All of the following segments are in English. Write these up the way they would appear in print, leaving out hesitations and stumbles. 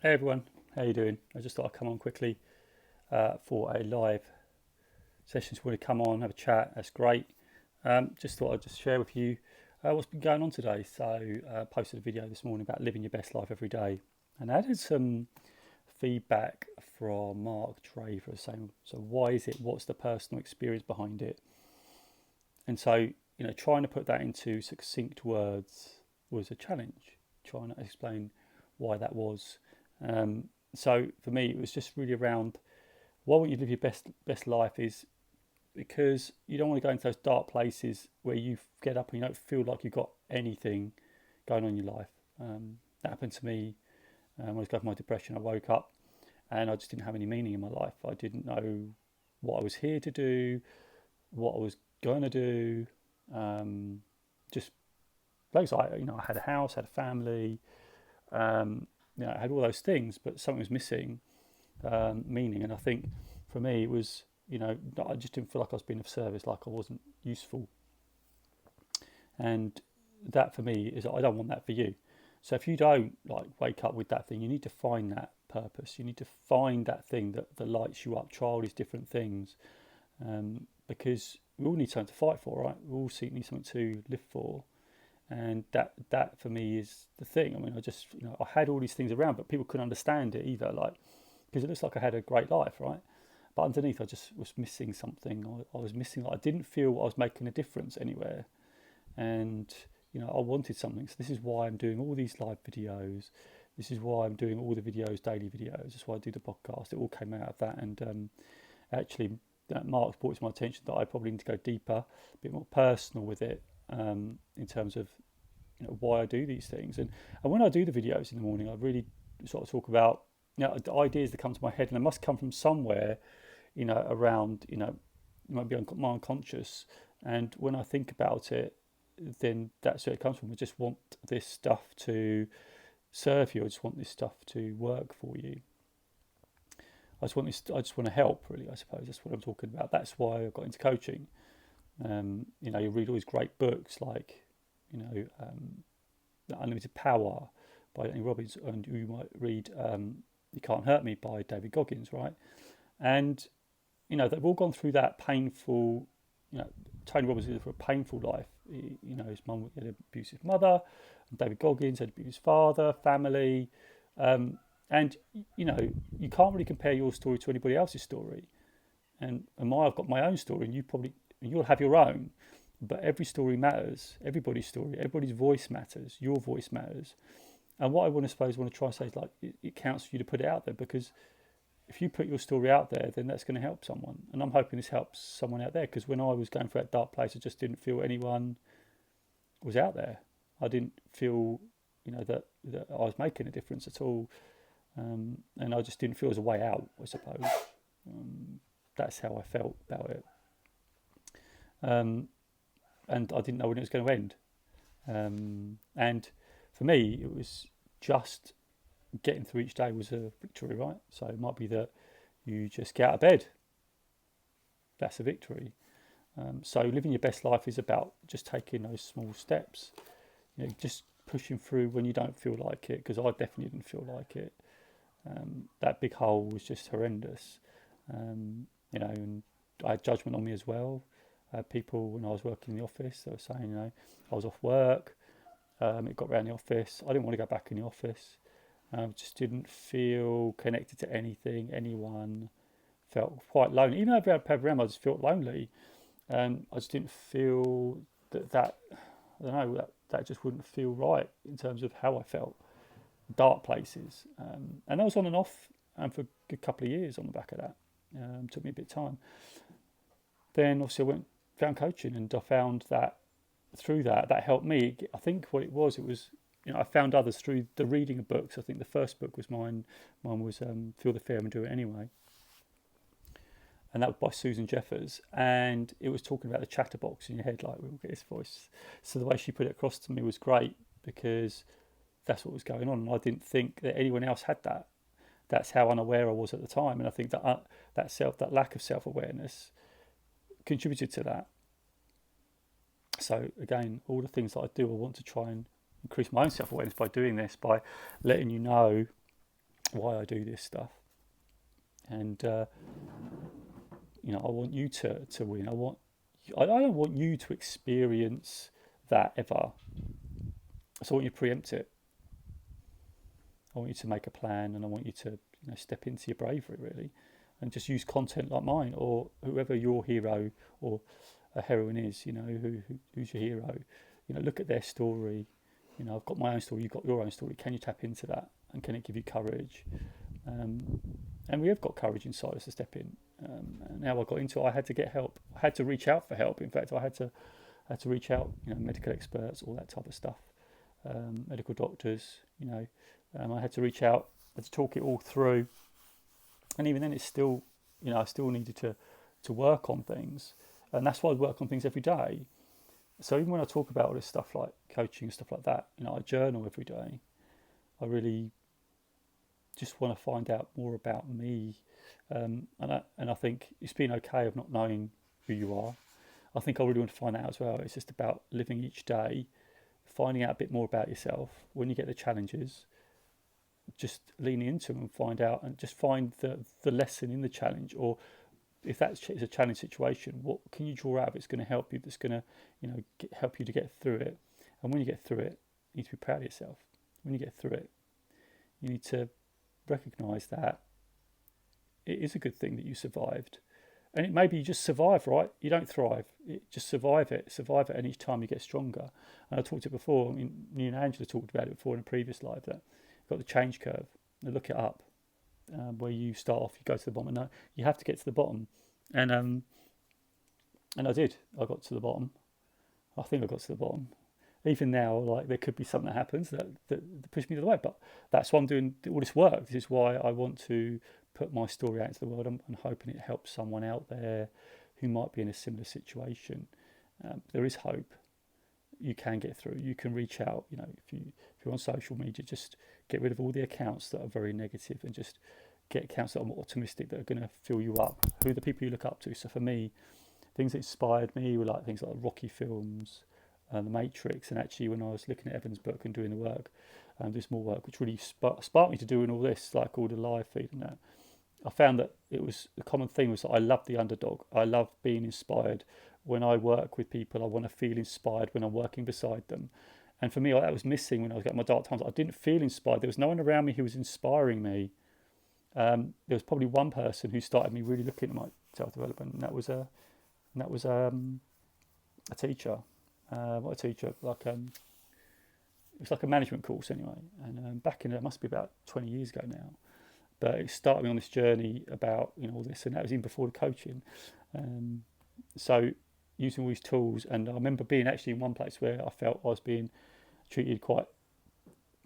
Hey everyone, how you doing? I just thought I'd come on quickly for a live session. So we want to come on, have a chat. That's great. Just thought I'd just share with you what's been going on today. So posted a video this morning about living your best life every day, and I had some feedback from Mark Draver saying, "So why is it? What's the personal experience behind it?" And so trying to put that into succinct words was a challenge. Trying to explain why that was. So for me, it was just really around why won't you live your best life is because you don't want to go into those dark places where you get up and you don't feel like you've got anything going on in your life. That happened to me when I was going through my depression. I woke up and I just didn't have any meaning in my life. I didn't know what I was here to do, what I was going to do. Just those, I had a house, had a family. I had all those things, but something was missing meaning. And I think for me, it was, I just didn't feel like I was being of service, like I wasn't useful. And that for me is, I don't want that for you. So if you don't wake up with that thing, you need to find that purpose. You need to find that thing that lights you up. Try all these different things, because we all need something to fight for, right? We all need something to live for. And that for me is the thing. I mean, I had all these things around, but people couldn't understand it either, because it looks like I had a great life, right? But underneath, I just was missing something. I was missing, I didn't feel I was making a difference anywhere. And I wanted something. So this is why I'm doing all these live videos. This is why I'm doing all the videos, daily videos. That's why I do the podcast. It all came out of that. And actually, that Mark brought it to my attention that I probably need to go deeper, a bit more personal with it, in terms of why I do these things. And when I do the videos in the morning, I really sort of talk about the ideas that come to my head, and they must come from somewhere, around, it might be my unconscious. And when I think about it, then that's where it comes from. I just want this stuff to serve you. I just want this stuff to work for you. I just want to help, really, I suppose. That's what I'm talking about. That's why I got into coaching. You read all these great books like, Unlimited Power by Anthony Robbins, and you might read You Can't Hurt Me by David Goggins, right? And, they've all gone through that painful, Tony Robbins did it for a painful life. His mum had an abusive mother, and David Goggins had an abusive father, family. And, you can't really compare your story to anybody else's story. And I've got my own story, and you'll have your own. But every story matters. Everybody's story, everybody's voice matters. Your voice matters. And what I want to try and say is it counts for you to put it out there, because if you put your story out there, then that's going to help someone. And I'm hoping this helps someone out there, because when I was going through that dark place, I just didn't feel anyone was out there. I didn't feel, that I was making a difference at all. And I just didn't feel as a way out, I suppose. That's how I felt about it. And I didn't know when it was going to end. And for me, it was just getting through each day was a victory, right? So it might be that you just get out of bed. That's a victory. So living your best life is about just taking those small steps, just pushing through when you don't feel like it, because I definitely didn't feel like it. That big hole was just horrendous, and I had judgment on me as well. People, when I was working in the office, they were saying, I was off work. It got around the office. I didn't want to go back in the office. Just didn't feel connected to anything, anyone. Felt quite lonely. Even though I had people around, I just felt lonely. I just didn't feel that I don't know, that just wouldn't feel right in terms of how I felt. Dark places. And I was on and off for a good couple of years on the back of that. Took me a bit of time. Then obviously I found coaching, and I found that through that helped me. I think what it was I found others through the reading of books. I think the first book was mine. Mine was Feel the Fear and Do It Anyway. And that was by Susan Jeffers. And it was talking about the chatterbox in your head, like, we'll get this voice. So the way she put it across to me was great, because that's what was going on. And I didn't think that anyone else had that. That's how unaware I was at the time. And I think that that lack of self-awareness contributed to that. So again, all the things that I do, I want to try and increase my own self-awareness by doing this, by letting you know why I do this stuff. And I want you to win. I don't want you to experience that ever. So I want you to preempt it. I want you to make a plan, and I want you to step into your bravery, really, and just use content like mine, or whoever your hero or a heroine is. Who's your hero? Look at their story. I've got my own story. You've got your own story. Can you tap into that, and can it give you courage? And we have got courage inside us to step in. And now I got into it, I had to get help. I had to reach out for help. In fact, I had to reach out. Medical experts, all that type of stuff. Medical doctors. I had to reach out. I had to talk it all through. And even then, it's still, I still needed to work on things, and that's why I work on things every day. So even when I talk about all this stuff like coaching and stuff like that, I journal every day. I really just want to find out more about me, and I think it's been okay of not knowing who you are. I think I really want to find out as well. It's just about living each day, finding out a bit more about yourself. When you get the challenges, just leaning into them and find out, and just find the lesson in the challenge, or if that's a challenge situation, what can you draw out of it's going to help you, that's going to help you to get through it. And when you get through it, you need to be proud of yourself. When you get through it, you need to recognize that it is a good thing that you survived. And it maybe you just survive, right? You don't thrive. Just survive it, and each time you get stronger. And I talked it before. Me and Angela talked about it before in a previous live, that you've got the change curve. Now look it up, where you start off, you go to the bottom, and you have to get to the bottom. And I did. I got to the bottom. I think I got to the bottom. Even now, like, there could be something that happens that pushes me to the way, but that's why I'm doing all this work. This is why I want to put my story out into the world. I'm hoping it helps someone out there who might be in a similar situation. There is hope. You can get through. You can reach out. If you're on social media, just get rid of all the accounts that are very negative, and just get accounts that are more optimistic, that are going to fill you up. Who are the people you look up to? So for me, things that inspired me were like things like Rocky films, The Matrix, and actually when I was looking at Evan's book and doing the work, this more work, which really sparked me to doing all this, like all the live feed and that. I found that the common theme was that I love the underdog. I love being inspired. When I work with people, I want to feel inspired when I'm working beside them. And for me, that was missing when I was getting my dark times. I didn't feel inspired. There was no one around me who was inspiring me. There was probably one person who started me really looking at my self-development, and that was a teacher. What a teacher! It was like a management course anyway. And back in it must be about 20 years ago now. But it started me on this journey about all this, and that was even before the coaching. So using all these tools, and I remember being actually in one place where I felt I was being treated quite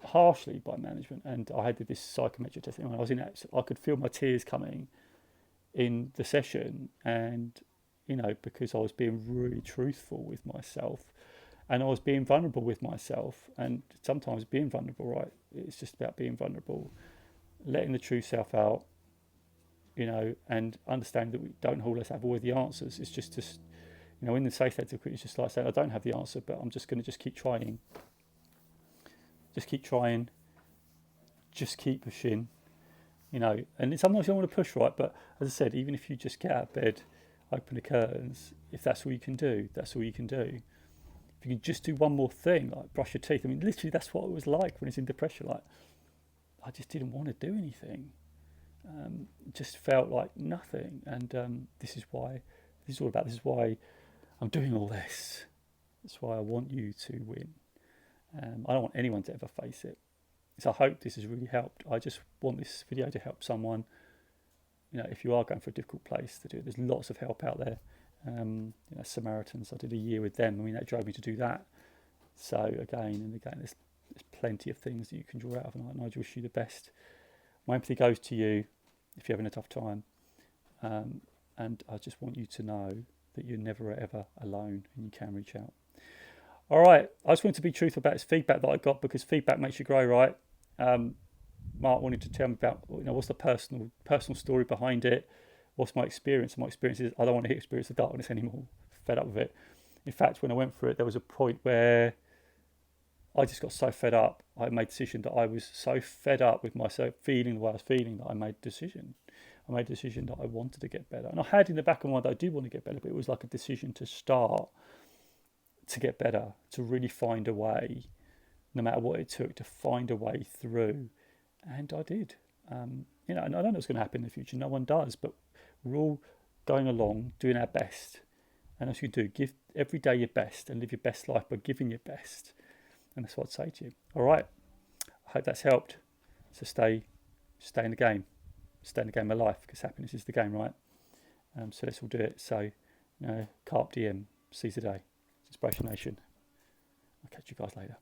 harshly by management, and I had this psychometric testing. When I was in it, I could feel my tears coming in the session, and because I was being really truthful with myself, and I was being vulnerable with myself. And sometimes being vulnerable, right? It's just about being vulnerable, letting the true self out, and understanding that we don't always have all the answers. It's just in the safe state, it's just like saying, I don't have the answer, but I'm just going to keep trying. Just keep trying. Just keep pushing. And sometimes you don't want to push, right? But as I said, even if you just get out of bed, open the curtains, if that's all you can do, that's all you can do. If you can just do one more thing, like brush your teeth. I mean, literally, that's what it was like when it's in depression. Like, I just didn't want to do anything. It just felt like nothing. And this is all about. This is why I'm doing all this. That's why I want you to win. I don't want anyone to ever face it. So I hope this has really helped. I just want this video to help someone. If you are going for a difficult place to do it, there's lots of help out there. Samaritans, I did a year with them. I mean, that drove me to do that. So again and again, there's plenty of things that you can draw out of, and I just wish you the best. My empathy goes to you if you're having a tough time, and I just want you to know that you're never ever alone, and you can reach out. All right, I just wanted to be truthful about this feedback that I got, because feedback makes you grow, right? Mark wanted to tell me about what's the personal story behind it. What's my experience? And my experience is I don't want to experience the darkness anymore. Fed up with it. In fact, when I went through it, there was a point where I just got so fed up. I made a decision that I was so fed up with myself feeling the way I was feeling that I made a decision. I made a decision that I wanted to get better. And I had in the back of my mind that I do want to get better, but it was like a decision to start to get better, to really find a way, no matter what it took, to find a way through. And I did. And I don't know what's going to happen in the future. No one does, but we're all going along, doing our best. And as you do, give every day your best and live your best life by giving your best. And that's what I'd say to you. All right. I hope that's helped. So stay in the game. Stay in the game of life, because happiness is the game, right? So let's all do it. So, carpe diem, seize the day. Inspiration Nation. I'll catch you guys later.